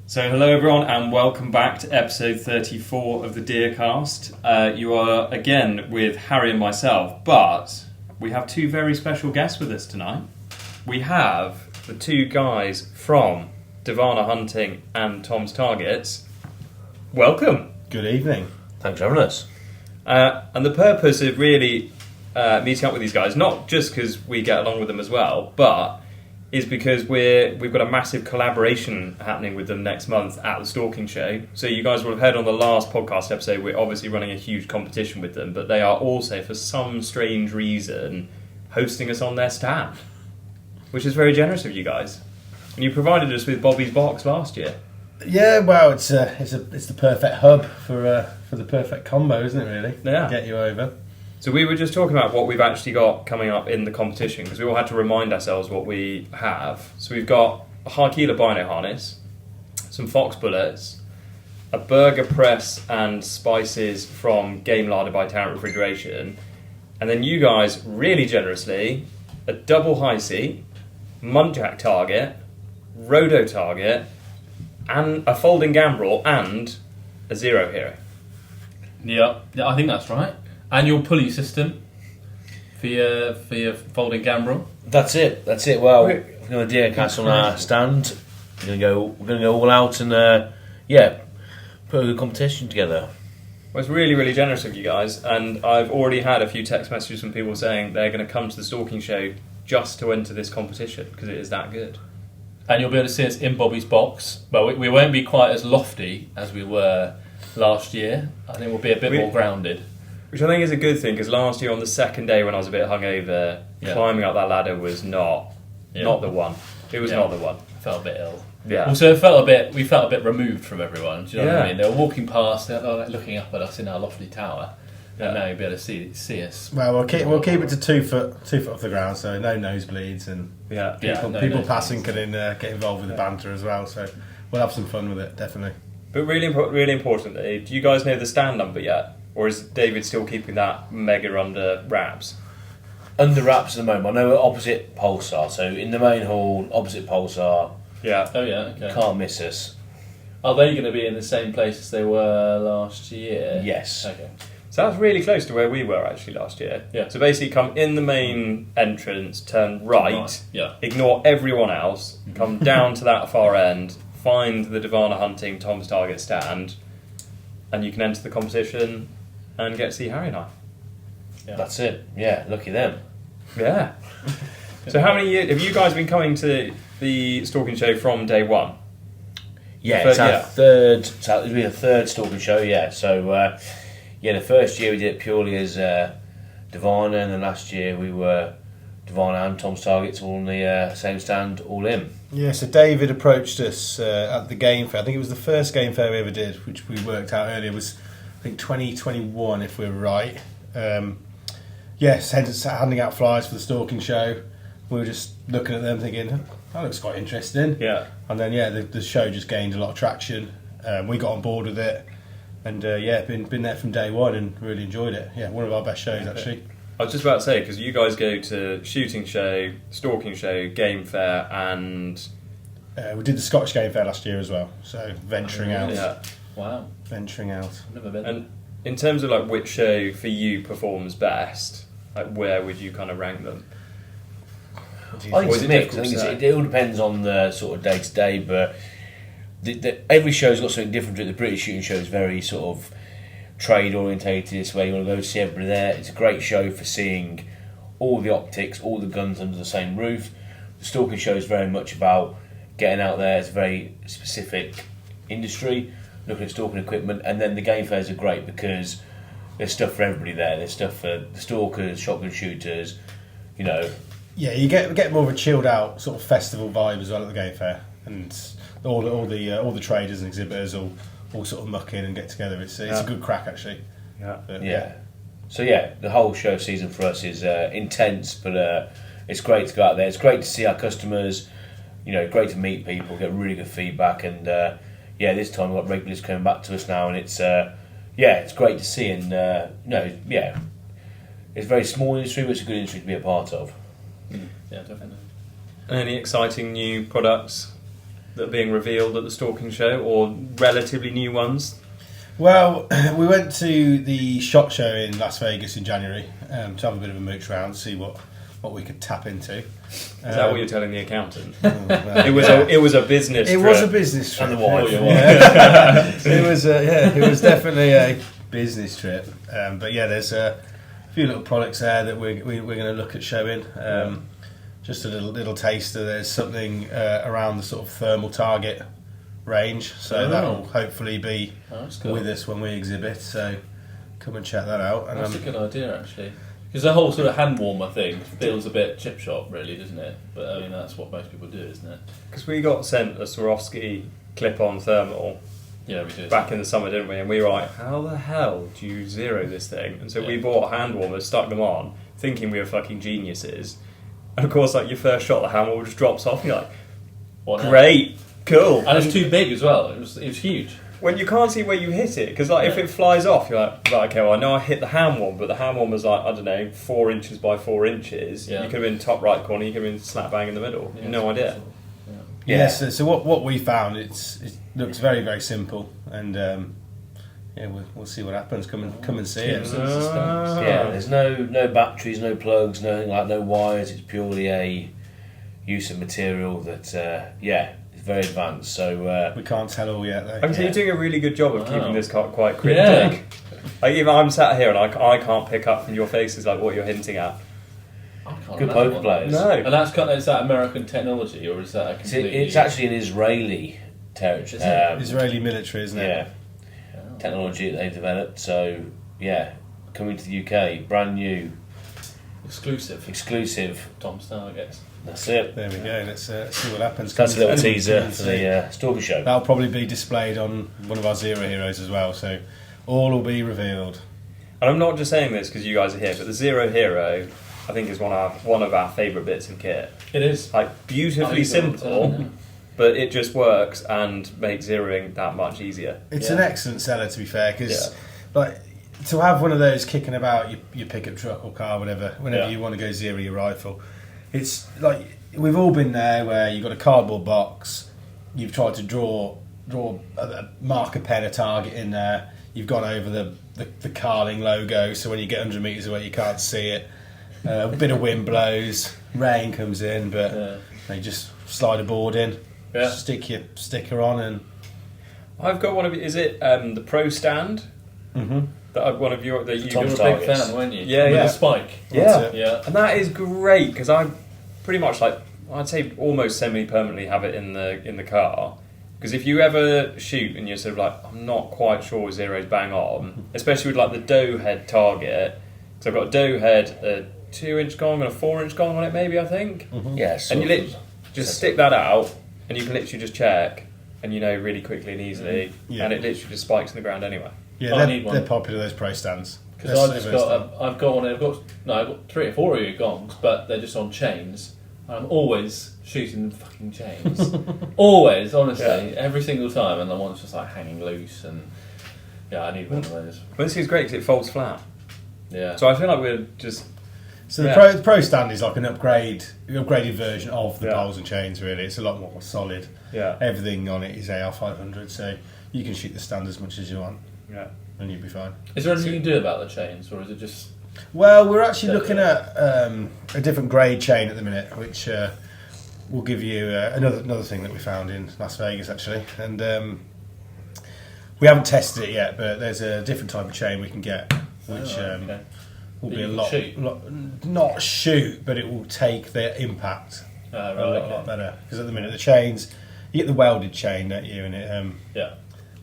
So hello everyone and welcome back to episode 34 of the Deercast. You are again with Harry and myself, but we have two very special guests with us tonight. We have the two guys from Devana Hunting and Tom's Targets. Welcome. Good evening. Thanks for having us. And the purpose of really meeting up with these guys, not just because we get along with them as well, but is because we've got a massive collaboration happening with them next month at the Stalking Show. So you guys will have heard on the last podcast episode, we're obviously running a huge competition with them, but they are also, for some strange reason, hosting us on their stand, which is very generous of you guys. And you provided us with Bobby's box last year. Yeah, well, it's the perfect hub for the perfect combo, isn't it? Really? Yeah. Get you over. So we were just talking about what we've actually got coming up in the competition, because we all had to remind ourselves what we have. So we've got a high kilo bino harness, some fox bullets, a burger press and spices from Game Larder by Tarrant Refrigeration, and then you guys, really generously, a double high seat, muntjac target, rodo target, and a folding gambrel, and a zero hero. Yeah, I think that's right. And your pulley system for your folding gambrel. That's it. Well, we're going to Deercast on our stand. We're going to go all out and put a good competition together. Well, it's really, really generous of you guys, and I've already had a few text messages from people saying they're going to come to the Stalking Show just to enter this competition because it is that good. And you'll be able to see us in Bobby's box. Well, we won't be quite as lofty as we were last year. I think we'll be a bit more grounded. Which I think is a good thing, because last year on the second day when I was a bit hungover, climbing up that ladder was not the one. It was not the one. I felt a bit ill. Yeah. Also, we felt a bit removed from everyone. Do you know what I mean? They were walking past, they were looking up at us in our lofty tower. And now you'll be able to see us. Well, we'll keep it to 2 foot off the ground, so no nosebleeds, and people passing can get involved with the banter as well. So we'll have some fun with it, definitely. But really importantly, do you guys know the stand number yet? Or is David still keeping that mega under wraps? Under wraps at the moment. I know we're opposite Pulsar, so in the main hall, opposite Pulsar. Yeah. Oh yeah, okay. Can't miss us. Are they going to be in the same place as they were last year? Yes. Okay. So that's really close to where we were actually last year. Yeah. So basically come in the main entrance, turn right, Yeah. ignore everyone else, come down to that far end, find the Devana Hunting Tom's Target stand, and you can enter the competition and get to see Harry and I. Yeah. That's it. Yeah, lucky them. Yeah. So how many years have you guys been coming to the Stalking Show from day one? Yeah, it's our third. So it'll be the third Stalking Show. Yeah. So the first year we did it purely as Devana, and then last year we were Devana and Tom's Targets all on the same stand, all in. Yeah, so David approached us at the game fair. I think it was the first game fair we ever did, which we worked out earlier was, I think, 2021, if we're right. Handing out flyers for the Stalking Show. We were just looking at them thinking, that looks quite interesting. Yeah. And then, the show just gained a lot of traction. We got on board with it. And, been there from day one and really enjoyed it. Yeah, one of our best shows, actually. I was just about to say, because you guys go to Shooting Show, Stalking Show, Game Fair, and... we did the Scottish Game Fair last year as well, so venturing out. Yeah. Wow. Venturing out. I've never been. And in terms of like which show for you performs best, like where would you kind of rank them? I think it's a mix. I think it all depends on the sort of day to day, but every show's got something different to it. The British Shooting Show is very sort of trade orientated. It's where you want to go see everybody there. It's a great show for seeing all the optics, all the guns under the same roof. The Stalking Show is very much about getting out there. It's a very specific industry, looking at stalking equipment, and then the game fairs are great because there's stuff for everybody there. There's stuff for the stalkers, shotgun shooters, Yeah, you get more of a chilled out sort of festival vibe as well at the game fair, and all the traders and exhibitors all sort of muck in and get together. It's a good crack actually. Yeah. So the whole show season for us is intense, but it's great to go out there. It's great to see our customers. Great to meet people, get really good feedback, and this time we've got regulars coming back to us now, and it's great to see. And it's a very small industry, but it's a good industry to be a part of. Yeah, definitely. Any exciting new products that are being revealed at the Stalking Show, or relatively new ones? Well, we went to the SHOT Show in Las Vegas in January to have a bit of a mooch around, see what we could tap into. Is that what you're telling the accountant? Well, it was a business trip. It was a business trip. And the wife. It was definitely a business trip. But yeah, there's a few little products there that we're going to look at showing. Just a little taster. There's something around the sort of thermal target range, so that will hopefully be with us when we exhibit. So come and check that out. That's a good idea, actually. Because the whole sort of hand warmer thing feels a bit chip shop, really, doesn't it? But I mean, that's what most people do, isn't it? Because we got sent a Swarovski clip-on thermal. Yeah, we did. Back in the summer, didn't we? And we were like, how the hell do you zero this thing? And so we bought hand warmers, stuck them on, thinking we were fucking geniuses. And of course, like, your first shot, the hand warmer just drops off, and you're like, great, cool. And it's too big as well. It was huge. When you can't see where you hit it, because like if it flies off, you're like, right, okay, well I know I hit the hand warmer, but the hand warmer's like, I don't know, 4 inches by 4 inches. Yeah. You could have been top right corner, you could have been slap bang in the middle. Yeah, You've no idea. So what we found, it looks very, very simple, and we'll see what happens. Come and see it. There's no batteries, no plugs, no wires. It's purely a use of material that is very advanced. So we can't tell all yet, though. I mean, so you're doing a really good job of keeping this quite cryptic. Like, even I'm sat here and I can't pick up from your faces like what you're hinting at. Good poker players. No, and is that American technology, or is that a completely... It's actually an Israeli territory. Israeli military, isn't it? Yeah. Technology that they've developed. So coming to the UK, brand new, exclusive. Tom Starr gets. That's it. There we go. Let's see what happens. That's a little teaser for the Stalking Show. That'll probably be displayed on one of our Zero Heroes as well. So all will be revealed. And I'm not just saying this because you guys are here, but the Zero Hero, I think, is one of our favourite bits of kit. It is. Like, beautifully simple, but it just works and makes zeroing that much easier. It's an excellent seller, to be fair, because to have one of those kicking about your pickup truck or car, whenever you want to go zero your rifle, it's like we've all been there where you've got a cardboard box, you've tried to draw a marker pen, a target in there, you've gone over the Carling logo, so when you get 100 metres away you can't see it. A bit of wind blows, rain comes in, but they just slide a board in, stick your sticker on, and I've got one of. Is it the Pro Stand? Mm-hmm. That one of your that you were a big fan, weren't you? Yeah, with the spike. Yeah, and that is great because I pretty much I'd say almost semi-permanently have it in the car. Because if you ever shoot and you're sort of like, I'm not quite sure zero's bang on, especially with like the doe head target. So I've got a doe head, a 2-inch gong and a 4-inch gong on it, maybe, I think. Mm-hmm. Yes. And you just stick that out, and you can literally just check, and you know really quickly and easily, and it literally just spikes in the ground anyway. Yeah, they're popular, those Pro Stands. Because I've got 3 or 4 of your gongs, but they're just on chains. I'm always shooting fucking chains. Always, honestly, every single time, and the one's just like hanging loose, and I need one of those. Well, this is great because it folds flat. Yeah. So I feel like we're just. So the Pro Stand is like an upgraded version of the poles and chains. Really, it's a lot more solid. Yeah. Everything on it is AR 500, so you can shoot the stand as much as you want. Yeah. And you'll be fine. Is there anything you can do about the chains, or is it just? Well, we're actually looking at a different grade chain at the minute, which will give you another thing that we found in Las Vegas actually, and we haven't tested it yet, but there's a different type of chain we can get, which will be a lot, not shoot, but it will take the impact a lot better. Because at the minute the chains, you get the welded chain, don't you? And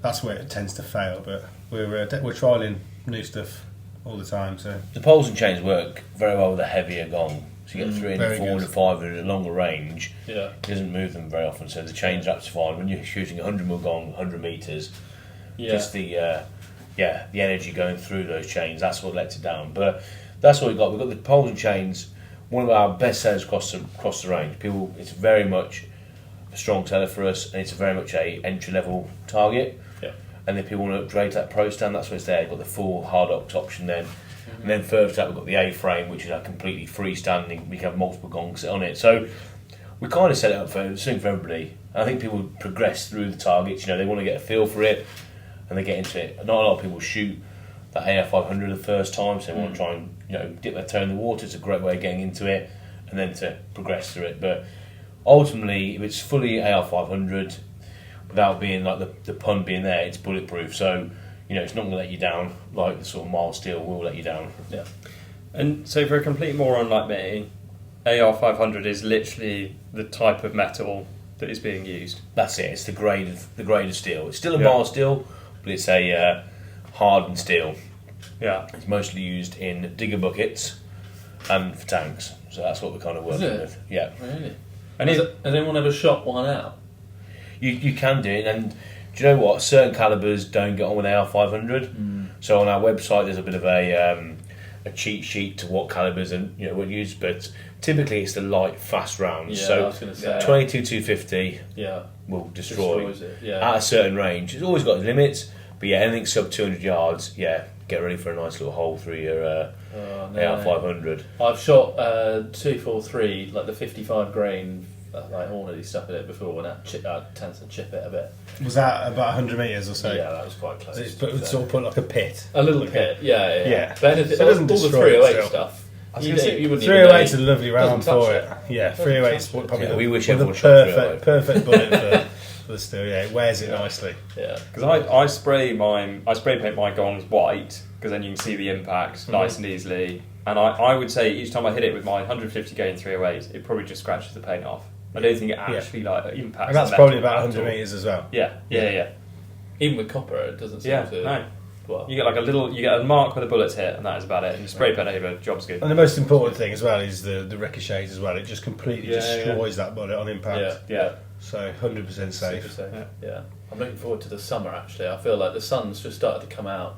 that's where it tends to fail. But we're trialing new stuff all the time. So the poles and chains work very well with a heavier gong. So you get 300, 400, 500 at a longer range. Yeah, it doesn't move them very often. So the chain's absolutely fine when you're shooting 100mm gong, 100 metres. Just the energy going through those chains, that's what lets it down. But that's what we've got. We've got the poles and chains, one of our best sellers across the range. People, it's very much a strong seller for us, and it's very much a entry level target. Yeah. And if people want to upgrade to that Pro Stand, that's where it's there. You've got the full hard ox option then. Mm-hmm. And then further to that, we've got the A-frame, which is a completely freestanding. We can have multiple gongs on it. So we kind of set it up for something for everybody. And I think people progress through the targets. They want to get a feel for it, and they get into it. Not a lot of people shoot that AR 500 the first time, so they want to try and dip their toe in the water. It's a great way of getting into it, and then to progress through it. But ultimately, if it's fully AR 500, without being like the pun being there, it's bulletproof. So it's not going to let you down like the sort of mild steel will let you down. Yeah. And so for a complete moron like me, AR 500 is literally the type of metal that is being used. That's it. It's the grade of steel. It's still a mild steel, but it's a hardened steel. Yeah. It's mostly used in digger buckets and for tanks. So that's what we're kind of working with. Yeah. Really? And has anyone ever shot one out? You can do it, and do you know what? Certain calibers don't get on with AR 500. So on our website, there's a bit of a cheat sheet to what calibers and what use, but typically it's the light, fast rounds. Yeah, so I was going to say 22 250 will destroy it. Yeah. At a certain range. It's always got its limits, but anything sub 200 yards, get ready for a nice little hole through your AR 500. I've shot 243, like the 55 grain. Like Hornady stuff in it before, and that tends to chip it a bit. Was that about 100 metres or so? Yeah, that was quite close. It's sort of put like a pit. A little pit, yeah. But anything, it doesn't all the destroy 308 it stuff. You wouldn't 308's a lovely round touch for it. it. Yeah, 308 is probably we wish the everyone shot 308. perfect bullet for the steel. Yeah, it wears it nicely. Yeah, because I spray paint my gongs white because then you can see the impact nice and easily. And I would say each time I hit it with my 150 gain 308, it probably just scratches the paint off. I don't think it actually impacts. And that's the probably metal about at 100 all. metres as well. Yeah. even with copper, it doesn't seem to. No. Well, You get you get a mark where the bullets hit, and that is about it. And you spray paint over, job's good. And the most important thing as well is the ricochets as well. It just completely destroys that bullet on impact. Yeah. So 100% safe. Super safe. Yeah. I'm looking forward to the summer. Actually, I feel like the sun's just started to come out.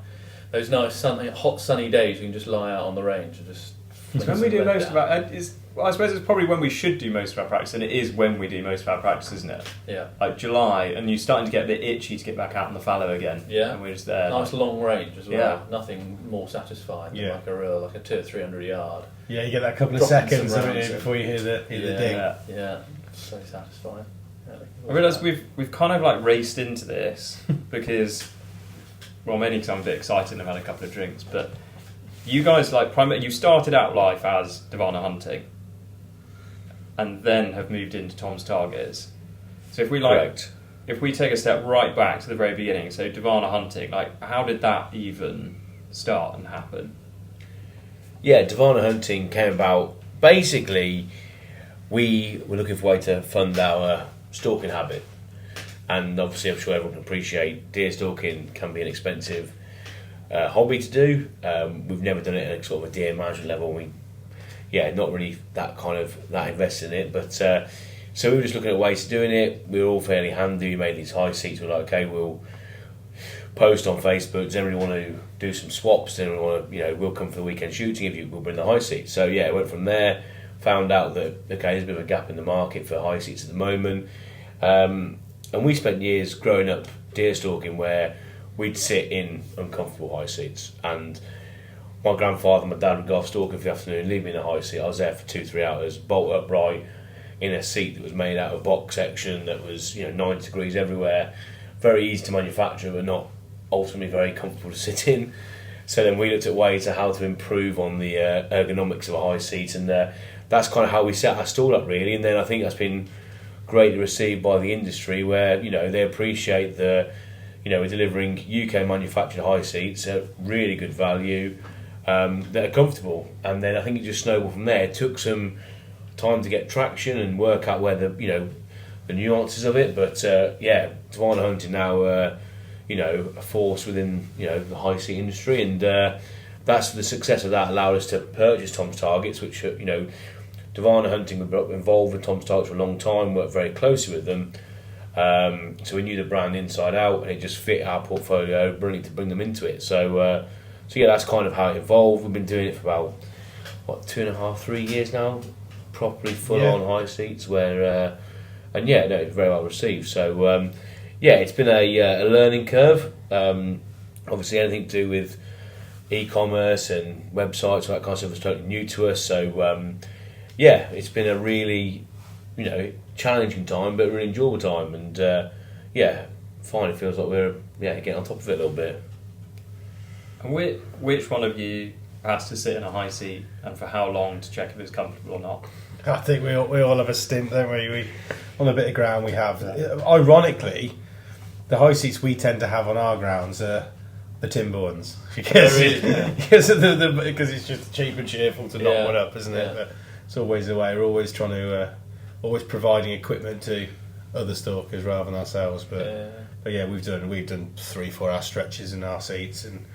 Those nice hot sunny days, you can just lie out on the range and just. When we do most of our, I suppose it's probably when we should do most of our practice, and it is when we do most of our practice, isn't it? Yeah. Like July, and you're starting to get a bit itchy to get back out in the fallow again. Yeah. And we're just there. Nice long range as well. Yeah. Nothing more satisfying than Yeah. like a 200 or 300 yard. Yeah, you get that couple of Dropping seconds some haven't you, rounds in. before you hear the ding. Yeah. So satisfying. Yeah. I realise we've kind of like raced into this because, well, mainly because I'm a bit excited and I've had a couple of drinks, but you guys you started out life as Devana hunting, and then have moved into Tom's Targets. So if we take a step right back to the very beginning, so Devana hunting, how did that even start and happen? Yeah, Devana hunting came about. Basically, we were looking for a way to fund our stalking habit, and obviously, I'm sure everyone can appreciate deer stalking can be an expensive hobby to do. We've never done it at a sort of a deer management level. Not really that invested in it. But so we were just looking at ways of doing it. We were all fairly handy. We made these high seats. We're like, okay, we'll post on Facebook. Does everyone want to do some swaps? Does everyone want to, we'll come for the weekend shooting. We'll bring the high seats. So it went from there. Found out that there's a bit of a gap in the market for high seats at the moment. And we spent years growing up deer stalking where we'd sit in uncomfortable high seats, and my grandfather and my dad would go off stalking for the afternoon, leave me in a high seat. I was there for 2-3 hours, bolt upright in a seat that was made out of box section that was 90 degrees everywhere, very easy to manufacture but not ultimately very comfortable to sit in. So then we looked at ways of how to improve on the ergonomics of a high seat, and that's kind of how we set our stall up really. And then I think that's been greatly received by the industry, where they appreciate we're delivering UK manufactured high seats at really good value that are comfortable. And then I think it just snowballed from there. It took some time to get traction and work out where the nuances of it. But Devana hunting now a force within the high seat industry, and that's the success of that allowed us to purchase Tom's Targets, which Devana hunting, we've been involved with Tom's Targets for a long time, worked very closely with them. So we knew the brand inside out, and it just fit our portfolio brilliant to bring them into it. So that's kind of how it evolved. We've been doing it for about 2.5-3 years now, properly full on high seats. Where it's very well received. So it's been a learning curve. Obviously, anything to do with e-commerce and websites, all that kind of stuff is totally new to us. So it's been a really challenging time, but a really enjoyable time. And finally feels like we're getting on top of it a little bit. And which one of you has to sit in a high seat, and for how long to check if it's comfortable or not? I think we all have a stint, don't we? On a bit of ground we have. Ironically, the high seats we tend to have on our grounds are the timber ones because it's just cheap and cheerful to knock one up, isn't it? But it's always the way. We're always trying to always providing equipment to other stalkers rather than ourselves. But we've done 3-4 hour stretches in our seats, and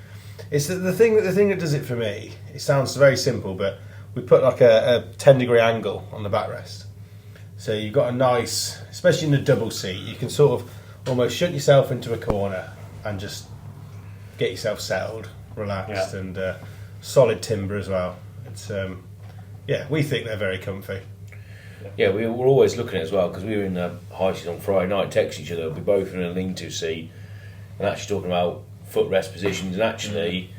it's the thing that does it for me. It sounds very simple, but we put like a 10-degree angle on the backrest, so you've got a nice, especially in a double seat, you can sort of almost shut yourself into a corner and just get yourself settled, relaxed, and solid timber as well. It's we think they're very comfy. Yeah, we were always looking at it as well, because we were in the high seat on Friday night, texting each other. We both were in a lean-to seat, and actually talking about footrest positions. And actually,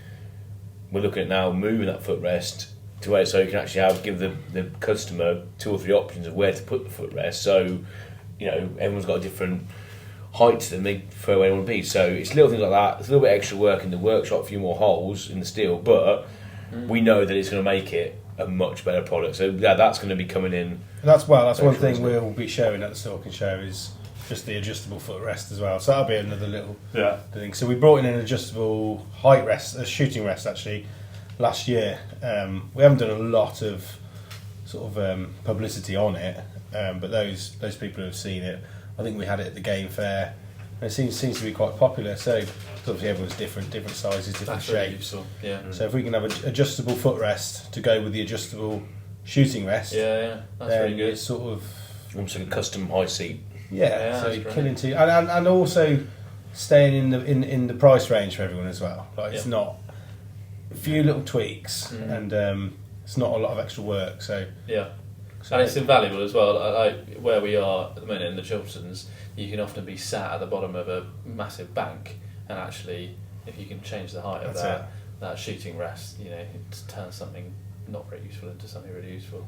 we're looking at now moving that footrest to where so you can actually give the customer 2 or 3 options of where to put the footrest. So, everyone's got a different height to them, they prefer where they want to be. So it's little things like that. There's a little bit extra work in the workshop, a few more holes in the steel, but we know that it's going to make it a much better product. So that's going to be coming in. That's one thing we'll be showing at the Stalking Show is just the adjustable footrest as well. So that'll be another little thing. So we brought in an adjustable height rest, a shooting rest actually, last year. We haven't done a lot of sort of publicity on it, but those people who have seen it, I think we had it at the game fair. And it seems to be quite popular. So obviously everyone's different sizes, different shapes. Yeah. So if we can have an adjustable footrest to go with the adjustable shooting rest, that's really good. It's sort of almost like a custom high seat. So you're killing two, and also staying in the price range for everyone as well. Like it's not a few little tweaks, and it's not a lot of extra work. So and it's invaluable as well. Like where we are at the minute in the Chilterns, you can often be sat at the bottom of a massive bank, and actually, if you can change the height of that shooting rest, it turns something not very useful into something really useful.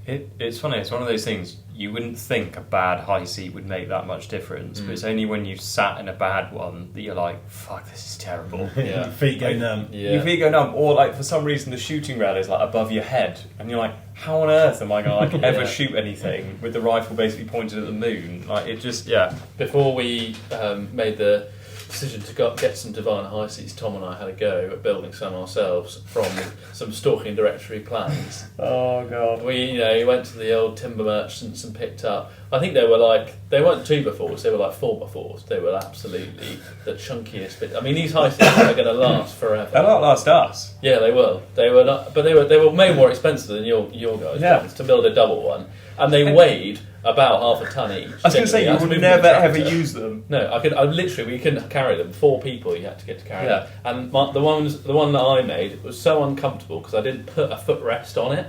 It's funny. It's one of those things you wouldn't think a bad high seat would make that much difference, but it's only when you've sat in a bad one that you're like, "Fuck, this is terrible." Your feet go numb. Your feet go numb, or like for some reason the shooting rail is like above your head, and you're like, "How on earth am I going to ever shoot anything with the rifle basically pointed at the moon?" Like it just Before we made the decision to get some Devana high seats, Tom and I had a go at building some ourselves from some stalking directory plans. Oh god! We went to the old timber merchants and picked up. I think they weren't 2x4s, they were like 4x4s. They were absolutely the chunkiest bit. I mean, these high seats are going to last forever. They'll not last us. Yeah, they will. They were not, but they were way more expensive than your guys' plans to build a double one, and they weighed about half a ton each. I was going to say, you would never ever use them. No, we couldn't carry them. 4 people you had to get to carry them. And the one that I made was so uncomfortable because I didn't put a footrest on it.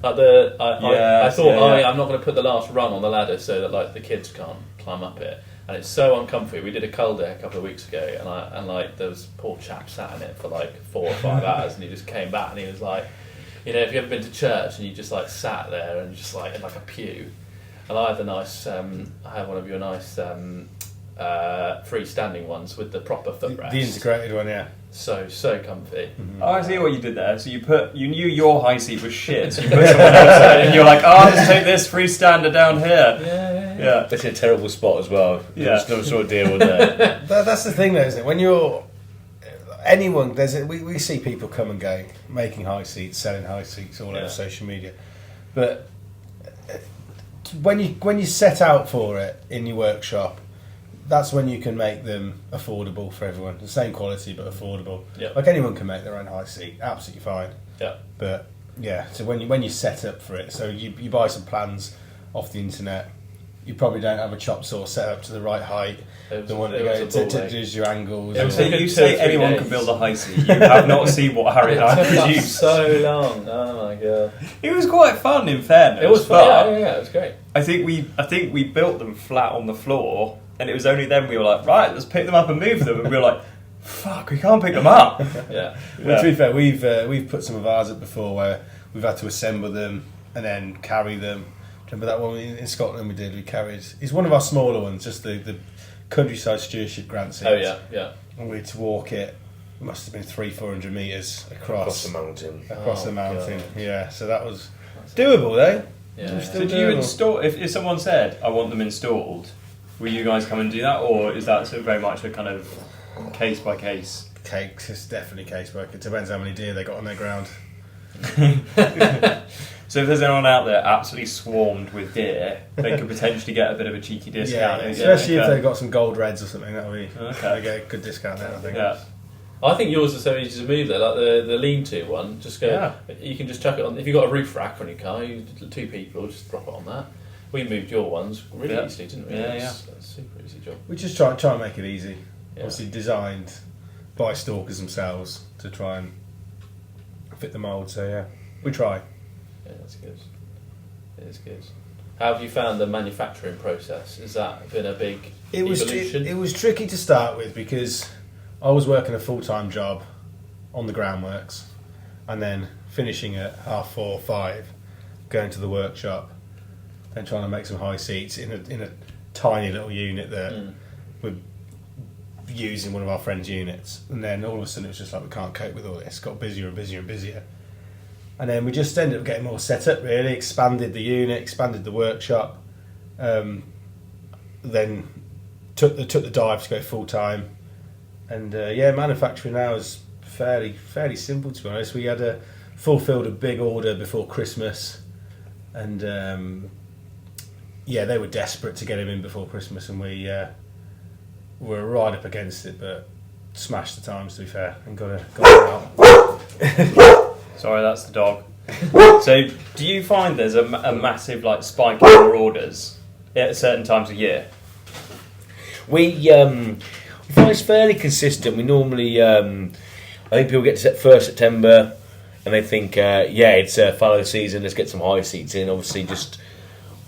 Like I thought I'm not going to put the last rung on the ladder so that like the kids can't climb up it. And it's so uncomfy. We did a cull day a couple of weeks ago, and there was a poor chap sat in it for like 4 or 5 hours, and he just came back and he was like, if you've ever been to church and you just like sat there and just like in like a pew. And I have one of your nice freestanding ones with the proper footrest. The integrated one, yeah. So comfy. Mm-hmm. Oh, I see what you did there. So you knew your high seat was shit, so you put someone else in, and you're like, let's take this freestander down here. Yeah. That's a terrible spot as well. There's no sort of deal with that. That's the thing, though, isn't it? When you're anyone, we see people come and go, making high seats, selling high seats all over social media, but when you set out for it in your workshop, that's when you can make them affordable for everyone. The same quality but affordable. Yeah. Like anyone can make their own high seat, absolutely fine. Yeah. But so when you set up for it, so you buy some plans off the internet. You probably don't have a chop saw set up to the right height. The one that does your angles. So you say anyone can build a high seat. You have not seen what Harry and I produced. So long. Oh my god. It was quite fun, in fairness. It was fun. Yeah, it was great. I think we built them flat on the floor, and it was only then we were like, right, let's pick them up and move them, and we were like, fuck, we can't pick them up. Yeah. Well, to be fair, we've put some of ours up before where we've had to assemble them and then carry them. Remember that one in Scotland we did? We carried. It's one of our smaller ones, just the countryside stewardship grant seats. Oh yeah. And we had to walk it. It must have been 300-400 metres across the mountain. Across the mountain, God. yeah. So that was doable, eh? Yeah. So do you install? If someone said, "I want them installed," will you guys come and do that, or is that sort of very much a kind of case by case? It's definitely case by case. It depends how many deer they got on their ground. So if there's anyone out there absolutely swarmed with deer, they could potentially get a bit of a cheeky discount. Yeah, especially if they've got some gold reds or something. That'll be they get a good discount there, I think. Yeah. I think yours is so easy to move there, like the lean-to one. Just go. Yeah. You can just chuck it on. If you've got a roof rack on your car, two people just drop it on that. We moved your ones really easily, didn't we? It's a super easy job. We just try and make it easy. Yeah. Obviously designed by stalkers themselves to try and fit the mould. So yeah, we try. Yeah, that's good. It is good. How have you found the manufacturing process? Has that been a big evolution? It was tricky to start with because I was working a full-time job on the groundworks and then finishing at 4:30, 5, going to the workshop, then trying to make some high seats in a tiny little unit that we're using one of our friends' units. And then all of a sudden it was just like, we can't cope with all this. Got busier and busier and busier. And then we just ended up getting more set up, really, expanded the unit, expanded the workshop, then took the dive to go full-time. And manufacturing now is fairly simple, to be honest. We had fulfilled a big order before Christmas, and they were desperate to get him in before Christmas, and we were right up against it, but smashed the times, to be fair, and got it out. Sorry, that's the dog. So, do you find there's a massive spike in your orders at certain times of year? We find it's fairly consistent. We normally, I think people get to 1st September and they think, it's fallow season, let's get some high seats in. Obviously, just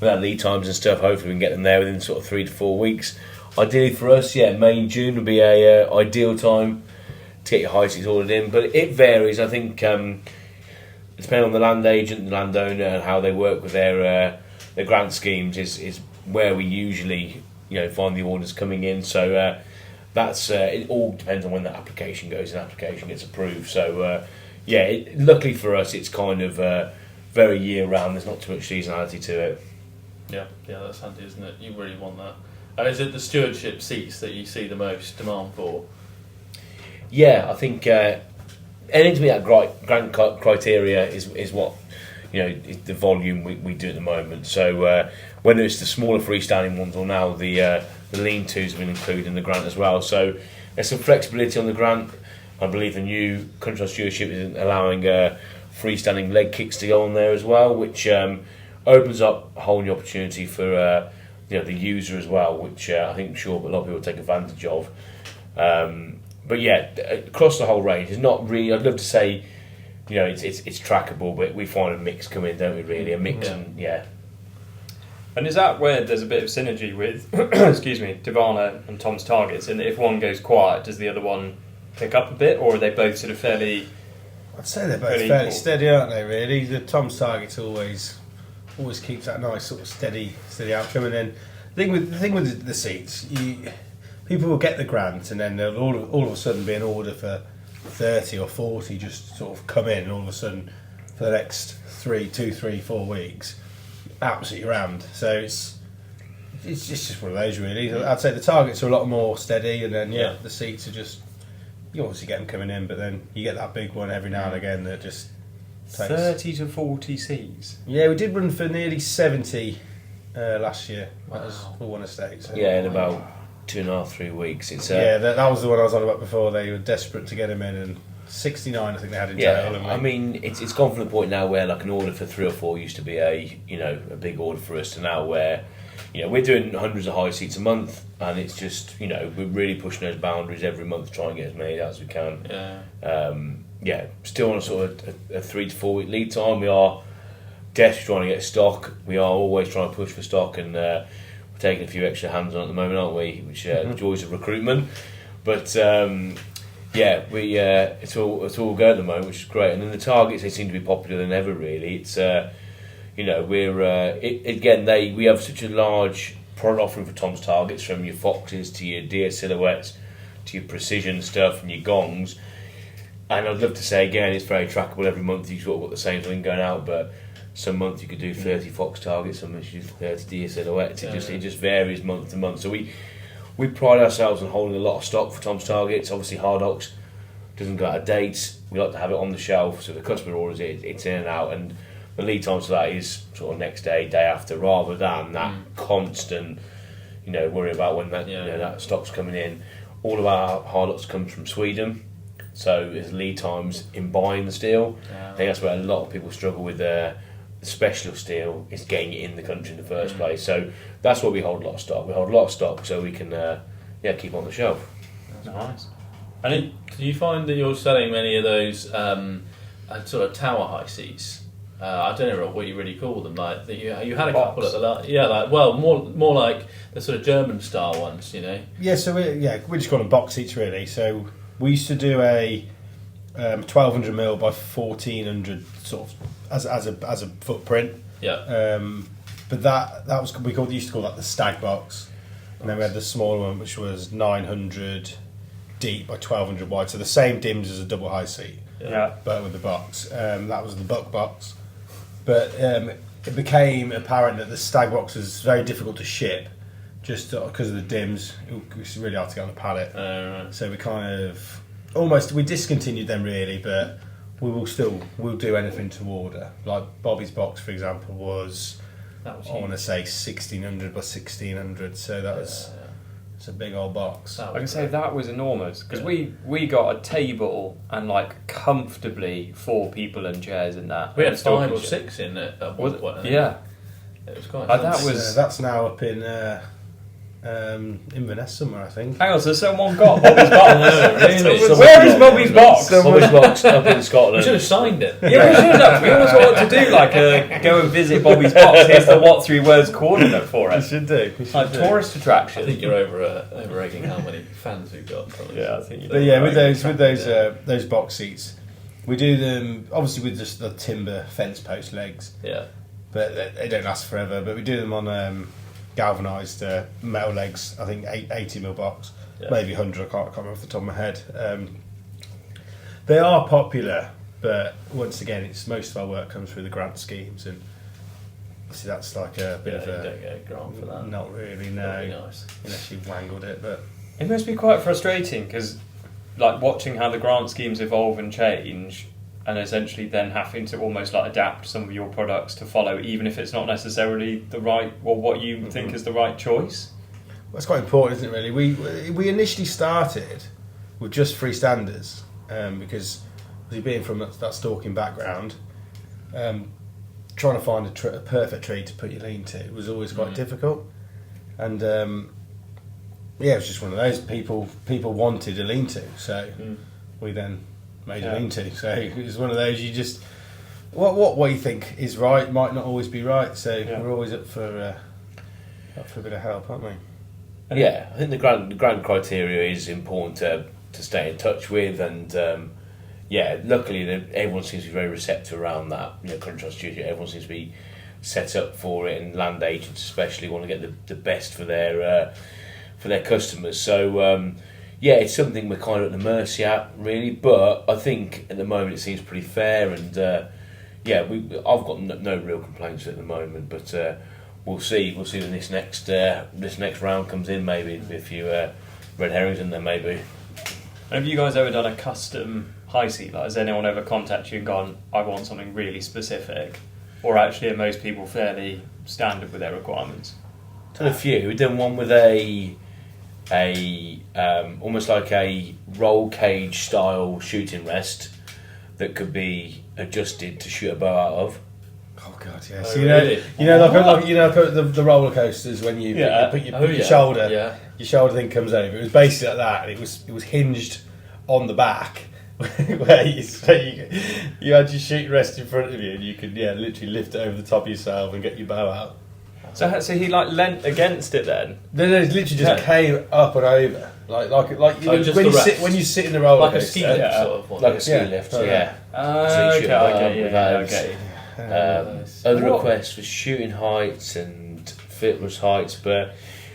without lead times and stuff, hopefully we can get them there within sort of 3 to 4 weeks. Ideally for us, May and June would be a ideal time to get your high seats ordered in, but it varies. I think depending on the land agent, the landowner, and how they work with their grant schemes is where we usually find the orders coming in. So that's it. All depends on when that application goes and application gets approved. So luckily for us, it's kind of very year round. There's not too much seasonality to it. Yeah, that's handy, isn't it? You really want that. And is it the stewardship seats that you see the most demand for? Yeah, I think anything to meet that grant criteria is what is the volume we do at the moment. So whether it's the smaller freestanding ones or now the lean-tos have been included in the grant as well. So there's some flexibility on the grant. I believe the new countryside stewardship is allowing freestanding leg kicks to go on there as well, which opens up a whole new opportunity for the user as well, which I think a lot of people will take advantage of. But across the whole range, it's not really. I'd love to say, it's trackable, but we find a mix come in, don't we? Really, a mix, And is that where there's a bit of synergy with, Devana and Tom's targets? And if one goes quiet, does the other one pick up a bit, or are they both sort of fairly? I'd say they're both fairly steady, aren't they? Really, the Tom's targets always keeps that nice sort of steady outcome, and then the thing with the seats, people will get the grant, and then there'll all of a sudden be an order for 30 or 40 just sort of come in, and all of a sudden for the next 2, 3, 4 weeks, absolutely rammed. So it's just one of those, really. I'd say the targets are a lot more steady, and then the seats are just, you obviously get them coming in, but then you get that big one every now and again that just takes 30 to 40 seats. Yeah, we did run for nearly 70 last year. That was for one estate. So. Yeah, in about 2.5, 3 weeks. It's that was the one I was on about before. They were desperate to get him in, and 69 I think they had in total. I mean, it's gone from the point now where an order for 3 or 4 used to be a big order for us, to now where we're doing hundreds of high seats a month, and it's just we're really pushing those boundaries every month to try and get as many out as we can. Still on a sort of a 3 to 4 week lead time. We are desperately trying to get stock. We are always trying to push for stock, and we're taking a few extra hands on at the moment, aren't we? Which the joys of recruitment. But it's all good at the moment, which is great. And then the targets, they seem to be popular than ever. Really, it's we're we have such a large product offering for Tom's targets, from your foxes to your deer silhouettes to your precision stuff and your gongs. And I'd love to say again, it's very trackable. Every month you sort of got the same thing going out, but some month you could do 30 fox targets, some months you do 30 deer silhouettes. It just varies month to month. So we pride ourselves on holding a lot of stock for Tom's targets. Obviously, hard ox doesn't go out of dates. We like to have it on the shelf, so the customer orders it, it's in and out, and the lead time to that is sort of next day, day after, rather than that constant, worry about when that stock's coming in. All of our hard ox comes from Sweden, so there's lead times in buying the steel. I think that's where a lot of people struggle with the specialist steel, is getting it in the country in the first place. So that's why we hold a lot of stock. We hold a lot of stock so we can keep on the shelf. That's nice. And do you find that you're selling many of those sort of tower high seats? I don't know what you really call them. Like you had a couple at the more like the sort of German style ones, Yeah, so we just call them box seats really. So we used to do a 1200mm by 1400 sort of as a footprint. Yeah. But that was used to call that the stag box, and then we had the smaller one which was 900 deep by 1200 wide. So the same dims as a double high seat. Yeah. But with the box. That was the buck box. But it became apparent that the stag box was very difficult to ship, just because of the dims. It was really hard to get on the pallet. So we kind of we discontinued them really, but we'll do anything to order. Like Bobby's box, for example, was I want to say 1600 by 1600. So that was. It's a big old box. I can say that was enormous, because we got a table and comfortably 4 people and chairs in that. We had 5 or 6 in it at one point. Yeah, it was quite. That's now up in Inverness somewhere, I think. Hang on, so someone got Bobby's box? Really? Where is Bobby's box? Bobby's box up in Scotland. We should have signed it. Yeah, we should have. We always wanted to do go and visit Bobby's box. Here's the what 3 words coordinate for it. We should do. Tourist attraction. I think you're over-egging how many fans we've got. Yeah, I think you do. But yeah, with those box seats, we do them obviously with just the timber fence post legs. Yeah. But they don't last forever. But we do them on galvanised metal legs. I think 80mm box, maybe 100. I can't remember off the top of my head. They are popular, but once again, most of our work comes through the grant schemes, and see that's like a bit of a. You don't get a grant for that. Not really, no. That'd be nice. Unless you've wangled it, but it must be quite frustrating, because watching how the grant schemes evolve and change, and essentially then having to almost adapt some of your products to follow, even if it's not necessarily the right, or what you think is the right choice. Well, that's quite important, isn't it, really? We initially started with just freestanders, because being from that stalking background, trying to find a perfect tree to put your lean to was always quite difficult. And it was just one of those people wanted a lean to, so we then made a lean to. So it was one of those, you just what you think is right might not always be right. So we're always up for a bit of help, aren't we? Yeah, I think the grand criteria is important to stay in touch with, and luckily everyone seems to be very receptive around that. Country Studio, everyone seems to be set up for it, and land agents especially want to get the best for their customers. So it's something we're kind of at the mercy at, really. But I think at the moment it seems pretty fair, and I've got no real complaints at the moment. But we'll see. We'll see when this next round comes in. Maybe with a few red herrings in there, maybe. Have you guys ever done a custom high seat? Has anyone ever contacted you and gone, I want something really specific? Or actually are most people fairly standard with their requirements? Done a few. We've done one with a almost like a roll cage style shooting rest that could be adjusted to shoot a bow out of. Oh god, yeah. Oh, So really? the roller coasters when you put your shoulder, your shoulder thing comes over. It was basically like that, and it was hinged on the back, where you had your shooting rest in front of you, and you could literally lift it over the top of yourself and get your bow out. So he leant against it then? No, it literally just came up and over, when you sit in the roller like coaster, a ski lift sort of one. Like a ski lift, yeah. Okay. Other requests for shooting heights and fitless heights, but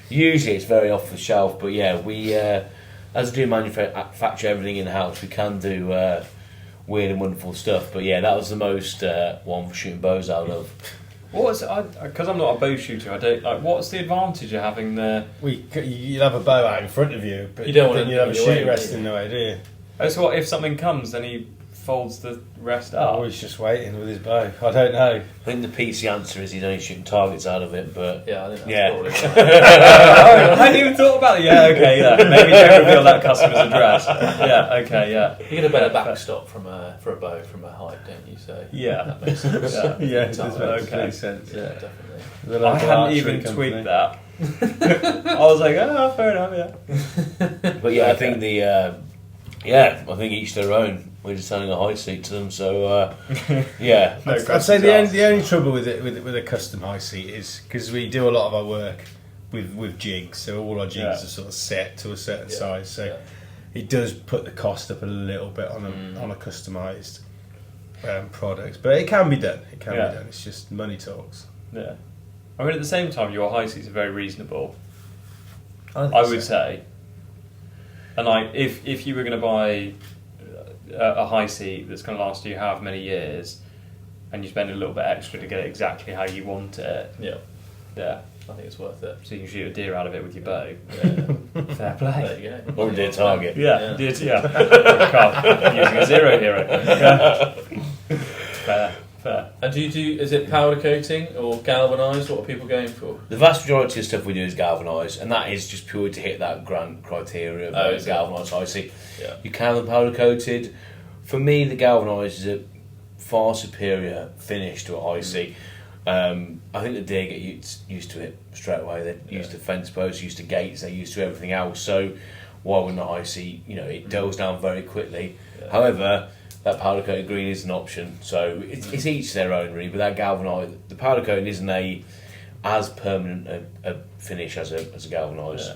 usually it's very off the shelf. But yeah, we as we do manufacture everything in house, we can do weird and wonderful stuff. But yeah, that was the most one for shooting bows out of. Because I'm not a bow shooter, I don't like. What's the advantage of having the? You'll have a bow out in front of you, but you don't want to have a shooting rest in the way, do you? Oh, so what if something comes, then he folds the rest up? Oh, he's just waiting with his bow. I don't know. I think the PC answer is he's only shooting targets out of it, but yeah, I think that's probably right. I hadn't even thought about it. Yeah, okay, yeah. Maybe don't reveal that customer's address. Yeah, okay, yeah. You get a better backstop for a bow from a height, don't you? So yeah, that makes sense. Yeah, it does okay. make sense. Yeah, definitely. I hadn't even tweaked that. I was like, oh, fair enough, yeah. But yeah, I think I think each their own. We're just selling a high seat to them, so yeah. I'd say the only trouble with a custom high seat is because we do a lot of our work with jigs, so all our jigs are sort of set to a certain size, so it does put the cost up a little bit on a customised product, but it can be done. It can be done. It's just money talks. Yeah, I mean at the same time, your high seats are very reasonable. I would say, and like if you were going to buy a high seat that's going to last you however many years, and you spend a little bit extra to get it exactly how you want it. Yeah, I think it's worth it. So you can shoot a deer out of it with your bow. Yeah. Fair play. There you go. Or a deer target. Yeah. Using a zero hero. Fair. And do you do? Is it powder coating or galvanised? What are people going for? The vast majority of stuff we do is galvanised, and that is just purely to hit that grand criteria of galvanised high seat. Yeah. You can have them powder coated. For me, the galvanised is a far superior finish to a high seat. I think the deer get used to it straight away. They're used to fence posts, used to gates, they're used to everything else. So why wouldn't a high seat? It dulls down very quickly. Yeah. However, that powder coated green is an option, so it's each their own really. But that galvanised, the powder coating isn't as permanent a finish as a galvanised. Yeah.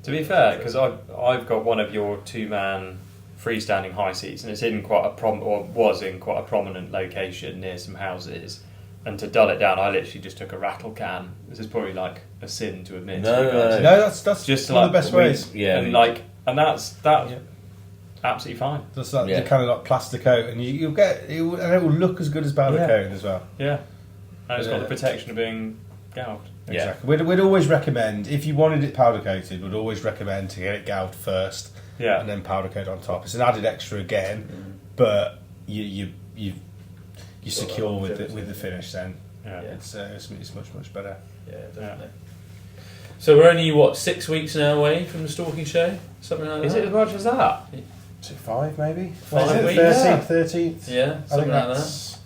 To be fair, because I've got one of your 2-man freestanding high seats, and it's in was in quite a prominent location near some houses. And to dull it down, I literally just took a rattle can. This is probably like a sin to admit. No, that's just one of the best ways. Yeah, and that's absolutely fine. Just that the kind of like plaster coat, and you'll get it will look as good as powder coating as well. Yeah, and it's got the protection of being gouged. Exactly. We'd always recommend, if you wanted it powder coated, we'd always recommend to get it gouged first, and then powder coat on top. It's an added extra again, but you're secure with the finish. Then it's much better. Yeah, definitely. So we're only 6 weeks now away from the Stalking Show, something like that. Is it as much as that? Is it 5 maybe? 5 weeks. 13th. Yeah, something like that.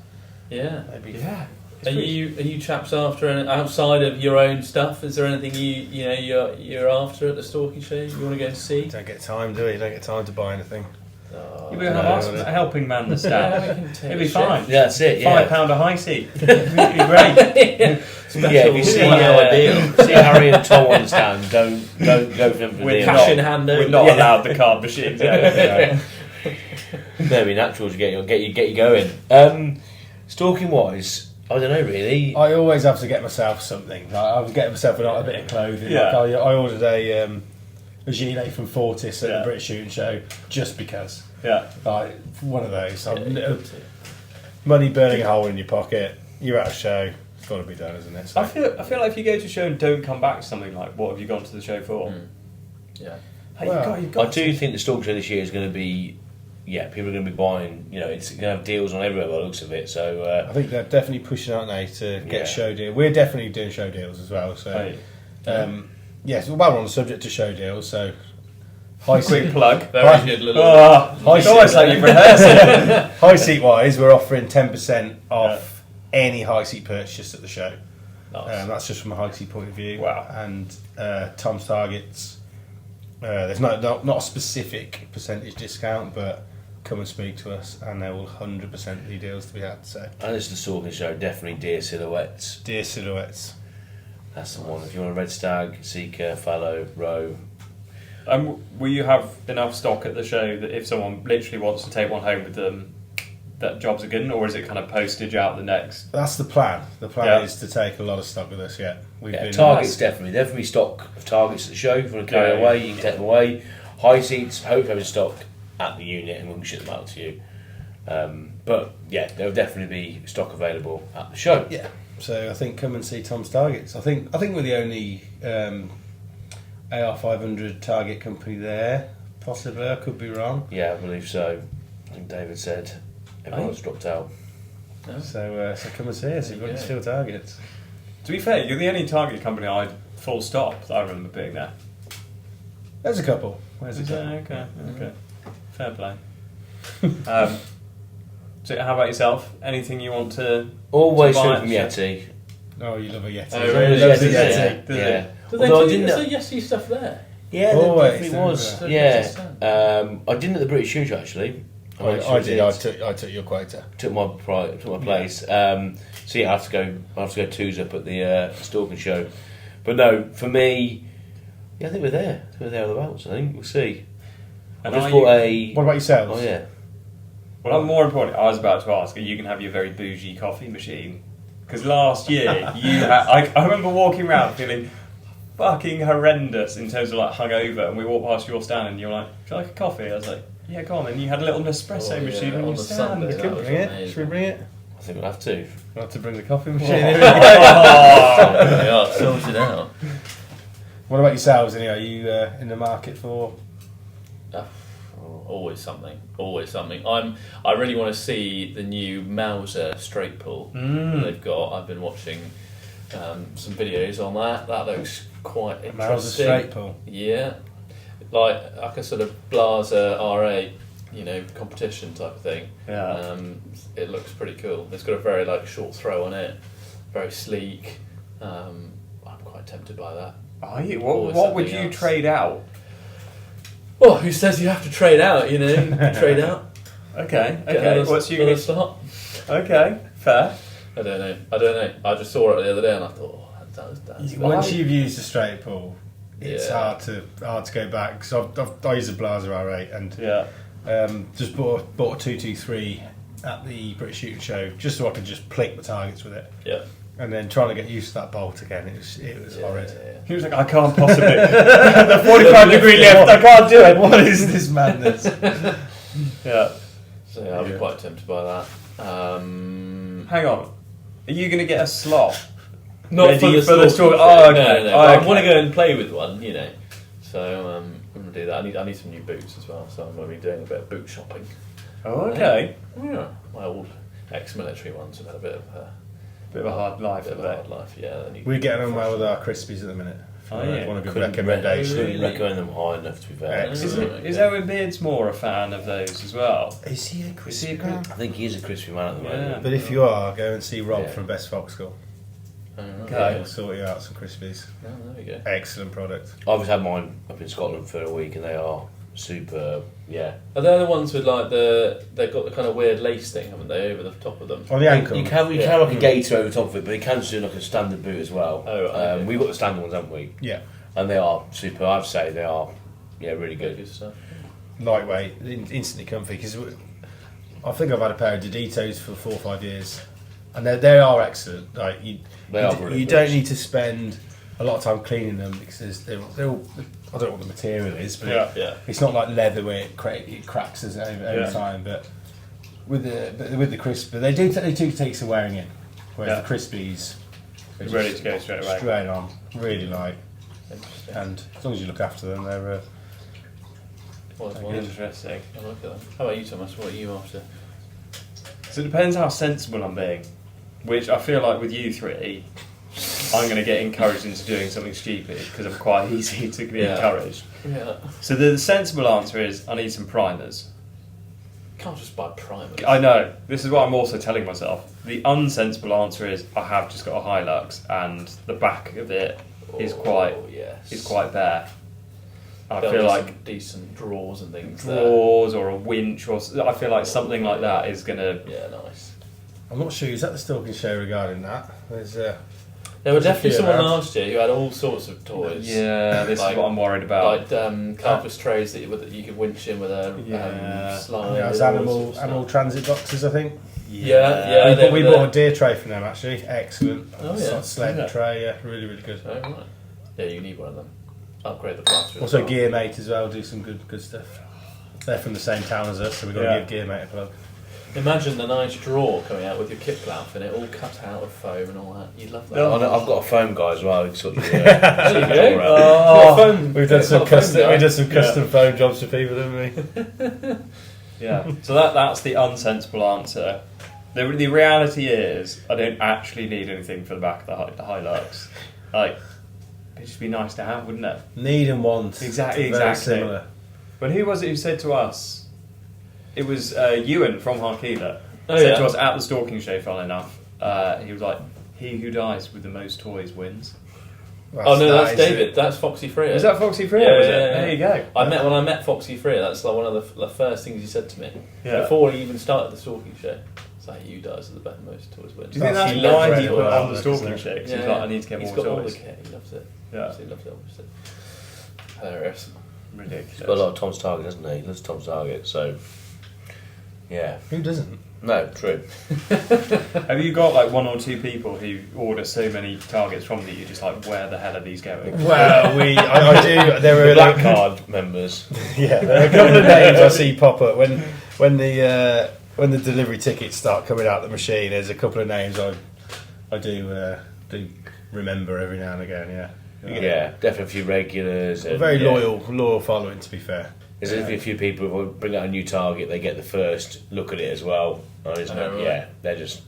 Yeah, maybe. Yeah. Are you chaps after outside of your own stuff? Is there anything you're after at the Stalking Show? You want to go and see? You don't get time, do you? You don't get time to buy anything. You'll be a helping man the stand. It'll be fine. Yeah, that's it. £5 a high seat. It'll be great. If you see Harry and Tom on the stand, don't go for them for with cash in hand. We're not allowed the card machines. Very natural to get you going. Stalking wise, I don't know really. I always have to get myself something. I'll get myself a bit of clothing. Yeah. Like I ordered a gilet from Fortis at the British Shooting Show just because. Yeah. Like one of those. Money burning a hole in your pocket. You're at a show. It's got to be done, isn't it? So. I feel like if you go to a show and don't come back to something like, what have you gone to the show for? Yeah. Hey, you've got I do think the Stalking Show this year is going to be. Yeah, people are going to be buying. It's going to have deals on everywhere by the looks of it. So I think they're definitely pushing out now to get show deals. We're definitely doing show deals as well. So yes, while we're on the subject of show deals, so high quick plug. Very good little. It's almost like you've rehearsed it. High seat wise, we're offering 10% off any high seat purchase at the show. Nice. That's just from a high seat point of view. Wow. And Tom's Targets. There's not a specific percentage discount, but come and speak to us, and there will 100% be deals to be had. So. And it's the Stalking Show, definitely deer silhouettes. Deer silhouettes. That's the one. If you want a red stag, seeker, fallow, roe. Will you have enough stock at the show that if someone literally wants to take one home with them, that jobs are good, or is it kind of postage out the next? That's the plan. The plan is to take a lot of stock with us. Yeah, targets definitely stock of targets at the show. If you want to carry away, you can take them away. High seats, hopefully have stock at the unit, and we can ship them out to you. But yeah, there will definitely be stock available at the show. Yeah. So I think come and see Tom's Targets. I think we're the only AR500 target company there. Possibly, I could be wrong. Yeah, I believe so. I think David said everyone's dropped out. No. So come and see us. You've got to steal targets. To be fair, you're the only target company full stop that I remember being there. There's a couple. Okay. Fair play. So how about yourself? Anything you want to always buy from Yeti? Oh, you love a Yeti. Oh, really? Loves a Yeti. Yeah. Do they do Yeti stuff there? Yeah, there always definitely was. Yeah, I didn't at the British Shoot actually. I did. I took your quota. Took my place. So yeah, I have to go twos up at the Stalking Show. But no, for me, yeah, I think we're there. We're thereabouts. I think we'll see. And I just bought What about yourselves? Oh yeah. Well, more importantly, I was about to ask, you can have your very bougie coffee machine. Because last year, I remember walking around feeling fucking horrendous in terms of like hungover, and we walked past your stand and you were like, do you like a coffee? I was like, yeah, go on. And you had a little Nespresso machine on your stand. We could bring it. Should we bring it? I think we'll have to. We'll have to bring the coffee machine. Sorted out. What about yourselves anyway? Are you in the market for? Always something. I really want to see the new Mauser straight pull that they've got. I've been watching some videos on that. That looks quite interesting. Mauser straight pull. Yeah, like a sort of Blaser R8, competition type of thing. Yeah. It looks pretty cool. It's got a very short throw on it, very sleek. I'm quite tempted by that. Are you? What would you trade out? Well, who says you have to trade out? Trade out. Okay. What's you going to start? Okay, fair. I don't know. I just saw it the other day and I thought, that's once you've used a straight pull, it's hard to go back. Because I use a Blaser R8 and just bought a 223 at the British Shooting Show just so I could just plick the targets with it. Yeah. And then trying to get used to that bolt again, it was horrid. Yeah. He was like, I can't possibly. The 45-degree lift, I can't do it. What is this madness? Yeah. So I'll be quite tempted by that. Hang on. Are you going to get a slot? Not for the store. Oh, okay. No. I want to go and play with one, So I'm going to do that. I need some new boots as well, so I'm going to be doing a bit of boot shopping. Oh, okay. Yeah. My old ex-military ones have had a bit of a hard life. Yeah. We're getting on well with our Crispies at the minute. One of good recommendations. Couldn't recommend them high enough to be fair. Is Owen Beardsmore a fan of those as well? Is he a crispy man? I think he is a crispy man at the moment. But if you are, go and see Rob from Best Fox School. Okay. He'll sort you out some Crispies. Oh, there we go. Excellent product. I've had mine up in Scotland for a week and they are superb. Yeah. Are they the ones with they've got the kind of weird lace thing, haven't they, over the top of them? On the ankle. You can like a gaiter over the top of it, but you can just do like a standard boot as well. Oh, okay. We've got the standard ones, haven't we? Yeah. And they are superb. I'd say they are, really good. Good stuff. Lightweight, instantly comfy. Because I think I've had a pair of Deditos for 4 or 5 years, and they are excellent. Like you don't need to spend a lot of time cleaning them because they're all. I don't know what the material is, but it's not like leather where it cracks over time. But with the crisp, they do take some wearing in, whereas the Crispies are ready to go straight away. Straight on, really light. And as long as you look after them, they're interesting. I like that. How about you, Thomas? What are you after? So it depends how sensible I'm being. Which I feel like with you three, I'm going to get encouraged into doing something stupid because I'm quite easy to be encouraged. Yeah. So the sensible answer is I need some primers. You can't just buy primers. I know. This is what I'm also telling myself. The unsensible answer is I have just got a Hilux and the back of it is quite bare. I feel like some decent drawers and things. Or a winch, or I feel like something like that is gonna. Yeah, nice. I'm not sure. Is that the Stalking Show regarding that? There's There were definitely someone last year who had all sorts of toys. Yeah, this is what I'm worried about. Like carcass trays that you could winch in with a slide. Yeah, it was animal transit boxes, I think. Yeah. We bought a deer tray from them actually. Excellent. Oh yeah. Sled tray. Yeah, really, really good. Oh, right. Yeah, you need one of them. Upgrade the plaster. Also, Gearmate as well. Do some good stuff. They're from the same town as us, so we've got to give Gearmate a plug. Imagine the nice drawer coming out with your kit clamp in it, all cut out of foam and all that. You'd love that. I've got a foam guy as well. Sort of, We've done some custom foam jobs for people, haven't we? Yeah. So that's the unsensible answer. The reality is, I don't actually need anything for the back of the Hilux. Like, it'd just be nice to have, wouldn't it? Need and want. Exactly. Similar. But who was it who said to us? It was Ewan from Harkeela. Oh, Said to us at the Stalking Show, funnily enough. He was like, "He who dies with the most toys wins." That's David. That's Foxy Freya. Is that Foxy Freya? Yeah, was yeah, it? yeah. There you go. When I met Foxy Freya, that's like one of the first things he said to me before he even started the Stalking Show. It's like, "You guys are the most toys wins." Do you think that's why he put on the Stalking Show? He's like, "I need to get more toys." He's got all the kit. He loves it. Yeah, he loves it. Obviously, hilarious. Ridiculous. He's got a lot of Tom's Target, hasn't he? He loves Tom's Target, so yeah. Who doesn't? No, true. Have you got like one or two people who order so many targets from you just like, where the hell are these going? Well, I do. There are Black Card members. Yeah, there are a couple of names I see pop up when the delivery tickets start coming out the machine. There's a couple of names I do remember every now and again. Yeah, definitely a few regulars. A very loyal following, to be fair. There's a few people who bring out a new target, they get the first look at it as well. They're just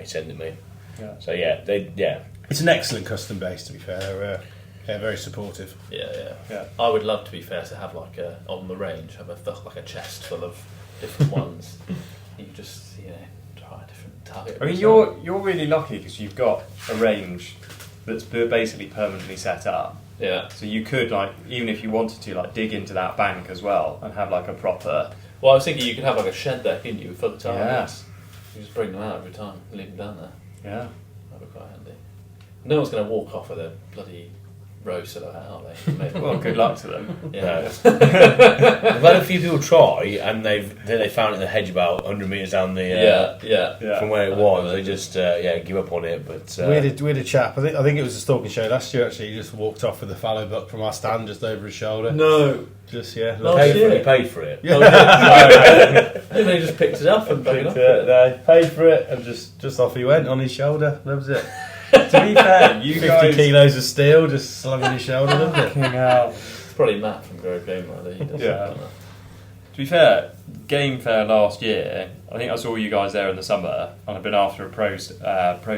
send it me. Yeah. So it's an excellent custom base, to be fair. They're very supportive. Yeah. I would love, to be fair, to have like on the range, have a chest full of different ones. You just try a different target. I mean, you're really lucky because you've got a range that's basically permanently set up. Yeah. So you could, like, even if you wanted to, like, dig into that bank as well and have like a proper. Well, I was thinking you could have like a shed there, couldn't you, for the targets? Yeah. You just bring them out every time, and leave them down there. Yeah. That'd be quite handy. No one's going to walk off with a bloody rose silhouette, are they? Maybe. Well, good luck to them. Yeah. I've had a few people try, and they found it in the hedge about 100 metres down the from where it was. They just give up on it. But we had a chap. I think it was a Stalking Show last year. Actually, he just walked off with a fallow buck from our stand just over his shoulder. No. Just He paid for it. Yeah. And they just picked it up and brought it up. They paid for it, and just off he went on his shoulder. That was it. To be fair, you 50 guys... kilos of steel just slung on his shoulder, doesn't it? It's probably Matt from Grove Game Rider. He does To be fair, Game Fair last year, I think I saw you guys there in the summer, and I've been after a pro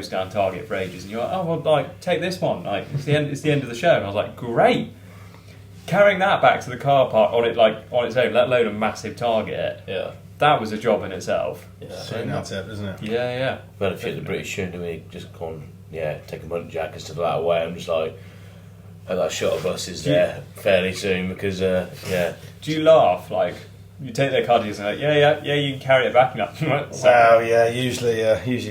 stand target for ages, and you're like, "Oh well, like take this one, like it's the end of the show." And I was like, "Great." Carrying that back to the car park on its own, let alone a massive target. Yeah. That was a job in itself. Yeah. So that's it, isn't it? Yeah. But a few of the British shouldn't we just gone, take a munt jack and stuff like that away. I'm just like, hope that shuttle bus is there fairly soon because, Do you laugh? Like, you take their cuddies and like, you can carry it back. Well, yeah, usually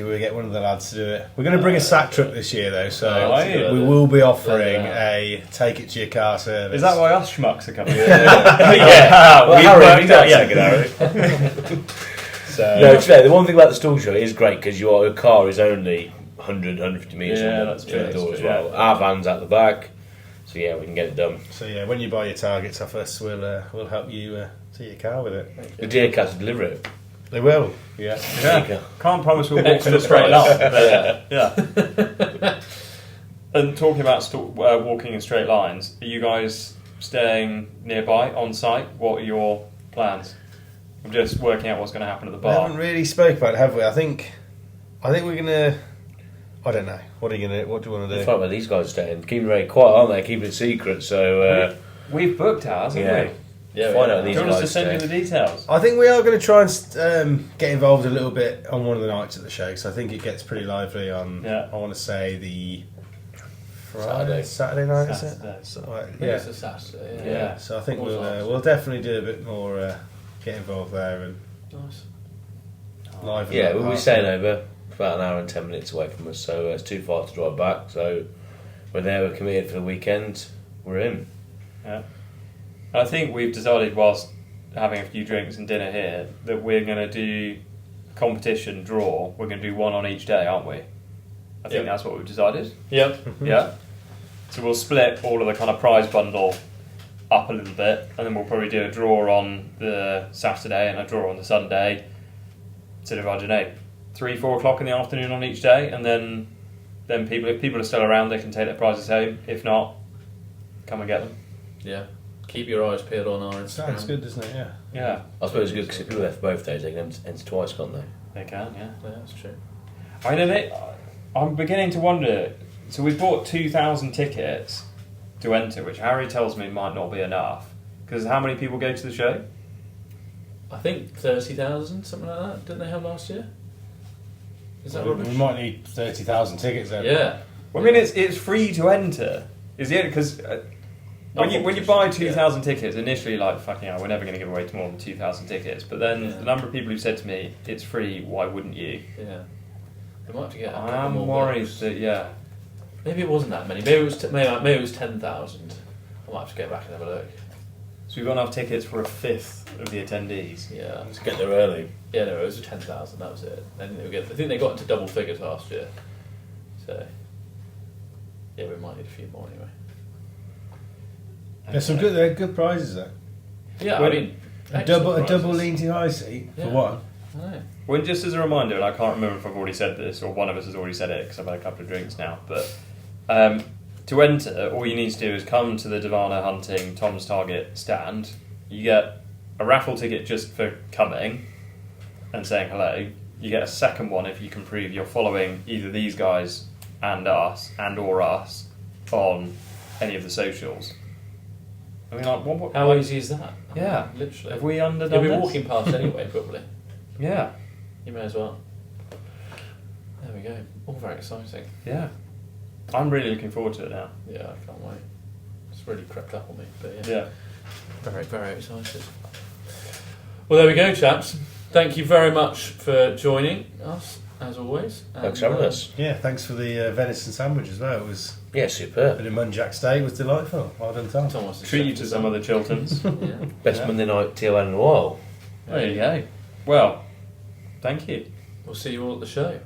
we get one of the lads to do it. We're going to bring a sack truck this year though, so we will be offering a take it to your car service. Is that why us schmucks are coming? We've got Harry. So, no, the one thing about the Stalking Show is great because your car is only 100, 150 metres from the door as well. Our van's at the back, so we can get it done. So when you buy your targets off us, we'll help you to your car with it. The Deercast will deliver it. They will. Yeah. Can't promise we'll walk in a straight line. Yeah. And talking about walking in straight lines, are you guys staying nearby on site? What are your plans? I'm just working out what's going to happen at the bar. We haven't really spoke about it, have we? I think we're gonna. I don't know. What do you want to do? It's fine with these guys staying. Keeping it very quiet, aren't they? Keeping it secret. So we've booked ours, haven't we? Yeah, find out these guys. Do you want us to stay. send you the details? I think we are going to try and get involved a little bit on one of the nights at the show, because I think it gets pretty lively on. I want to say the Saturday night, is it? It's a Saturday. Yeah. So I think we'll definitely do a bit more. Get involved there and nice. live. Yeah, we'll be staying over. about an hour and 10 minutes away from us, so it's too far to drive back. So we're there, we're committed for the weekend, we're in. Yeah. I think we've decided, whilst having a few drinks and dinner here, that we're going to do competition draw. We're going to do one on each day, aren't we? I think that's what we've decided. Yep. Yeah. So we'll split all of the kind of prize bundle up a little bit, and then we'll probably do a draw on the Saturday and a draw on the Sunday. Sort of, I don't know, 3-4 o'clock in the afternoon on each day, and then people, if people are still around, they can take their prizes home. If not, come and get them. Yeah. Keep your eyes peeled on our Instagram. Sounds good, doesn't it? Yeah. Yeah. I suppose it's good because if people are there for both days, they can enter twice, can't they? They can, yeah. Yeah, that's true. I know I'm beginning to wonder. So we bought 2,000 tickets to enter, which Harry tells me might not be enough. Because how many people go to the show? I think 30,000, something like that. Didn't they have last year? Is that rubbish? We might need 30,000 tickets then. Yeah. Well, I mean, it's free to enter. Is it? Because when you buy 2,000 tickets, initially, like, fucking hell, we're never going to give away more than 2,000 tickets. But then the number of people who've said to me, it's free, why wouldn't you? Yeah. We might have to get. I am worried that Maybe it wasn't that many. Maybe it was 10,000. I might have to go back and have a look. So we've got enough tickets for a fifth of the attendees. Yeah. Let's get there early. Yeah, no, it was 10,000. That was it. I think they got into double figures last year. So yeah, we might need a few more anyway. There's some good prizes there. Yeah, Well, I mean, A double lean-to high seat for one. I know. Well, just as a reminder, and I can't remember if I've already said this or one of us has already said it because I've had a couple of drinks now, but to enter, all you need to do is come to the Devana Hunting Tom's Target stand. You get a raffle ticket just for coming and saying hello. You get a second one if you can prove you're following either these guys and us on any of the socials. I mean, like, what How easy is that? Yeah, literally. have we underdone You'll be this? walking past anyway, probably. Yeah, You may as well. There we go. All very exciting. yeah. I'm really looking forward to it now. Yeah, I can't wait. It's really crept up on me, but Yeah. very, very excited. Well, there we go, chaps. Thank you very much for joining us, as always. Thanks for having us. Yeah, thanks for the venison sandwich as well. It was Yeah, a superb. bit of Munjack steak. Was delightful. Well done, Tom. Tom wants to Treat you chef to as some well. of the Chilterns. Yeah. Best Monday night TLN in a while. There you go. Well, thank you. We'll see you all at the show.